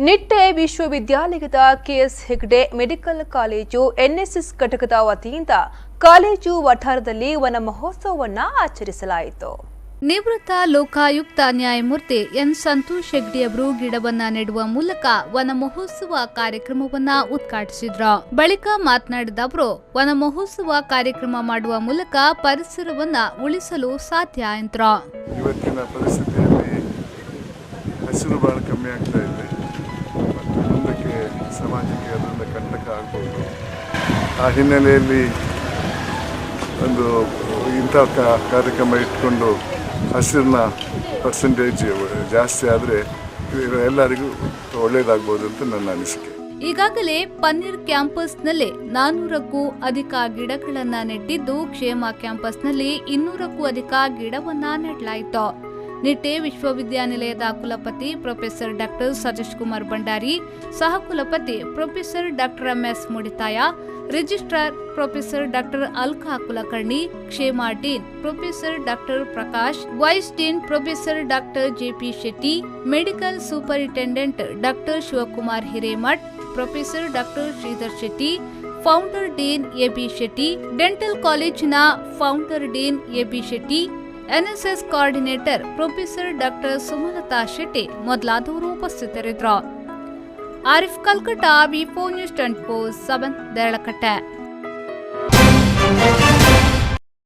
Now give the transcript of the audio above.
ನಿಟ್ಟೆ ವಿಶ್ವವಿದ್ಯಾಲಯದ KS Hegde medical college NSS ಘಟಕದ ವತಿಯಿಂದ ಕಾಲೇಜು ವಠಾರದಲ್ಲಿ ವನ ಮಹೋತ್ಸವವನ್ನು ಆಚರಿಸಲಾಯಿತು. ನಿವೃತ್ತ ಲೋಕಾಯುಕ್ತ ನ್ಯಾಯಮೂರ್ತಿ ಎನ್ ಸಂತೋಷ್ ಹೆಗ್ಡೆ ಅವರು ಗಿಡವನ್ನ ನೆಡುವ ಮೂಲಕ ವನ ಮಹೋತ್ಸವ ಕಾರ್ಯಕ್ರಮವನ್ನ ಉದ್ಘಾಟಿಸಿದ್ರು. ಬಳಿಕ ಮಾತನಾಡಿದ ಅವರು, ವನ ಮಹೋತ್ಸವ ಕಾರ್ಯಕ್ರಮ ಮಾಡುವ ಮೂಲಕ ಪರಿಸರವನ್ನ ಉಳಿಸಲು ಸಾಧ್ಯ ಎಂದರು. ಇವತ್ತಿನ ಪರಿಸ್ಥಿತಿಯಲ್ಲಿ ಹಸಿರು ಬಹಳ ಕಮ್ಮಿ ಆಗ್ತಾ ಇದೆ ಮತ್ತು ಮುಂದಕ್ಕೆ ಸಮಾಜಕ್ಕೆ ಅದರಿಂದ ಕಂಟಕ ಆಗ್ಬೋದು. ಆ ಹಿನ್ನೆಲೆಯಲ್ಲಿ ಒಂದು ಇಂಥ ಕಾರ್ಯಕ್ರಮ ಇಟ್ಕೊಂಡು ಹಸಿರಿನ ಪರ್ಸೆಂಟೇಜ್ ಜಾಸ್ತಿ ಆದರೆ ಎಲ್ಲರಿಗೂ ಒಳ್ಳೆಯದಾಗ್ಬೋದು ಅಂತ ನನ್ನ ಅನಿಸಿಕೆ. ಈಗಾಗಲೇ ಪನ್ನೀರ್ ಕ್ಯಾಂಪಸ್ನಲ್ಲಿ 400ಕ್ಕೂ ಅಧಿಕ ಗಿಡಗಳನ್ನ ನೆಟ್ಟಿದ್ದು, ಕ್ಷೇಮ ಕ್ಯಾಂಪಸ್ನಲ್ಲಿ 200ಕ್ಕೂ ಅಧಿಕ ಗಿಡವನ್ನ ನೆಡಲಾಯಿತು. ನಿಟ್ಟೆ ವಿಶ್ವವಿದ್ಯಾನಿಲಯದ ಕುಲಪತಿ ಪ್ರೊಫೆಸರ್ ಡಾಕ್ಟರ್ ಸತೀಶ್ ಕುಮಾರ್ ಭಂಡಾರಿ, ಸಹ ಕುಲಪತಿ professor doctor MS Moodithaya, registrar professor doctor Alka Kulkarni, Kshema dean professor doctor Prakash, vice dean professor doctor JP Shetty, medical superintendent doctor Shivakumar Hiremath, professor doctor Sridhar Shetty, founder dean AB Shetty, dental ಕಾಲೇಜಿನ founder dean AB Shetty, NSS coordinator professor doctor Sumalatha Shetty ಮೊದಲಾದವರು ಉಪಸ್ಥಿತರಿದ್ದರು. ಆರಿಫ್ ಕಲ್ಕಟ್ಟ, ವಿ4 news 24/7 Deralakatte.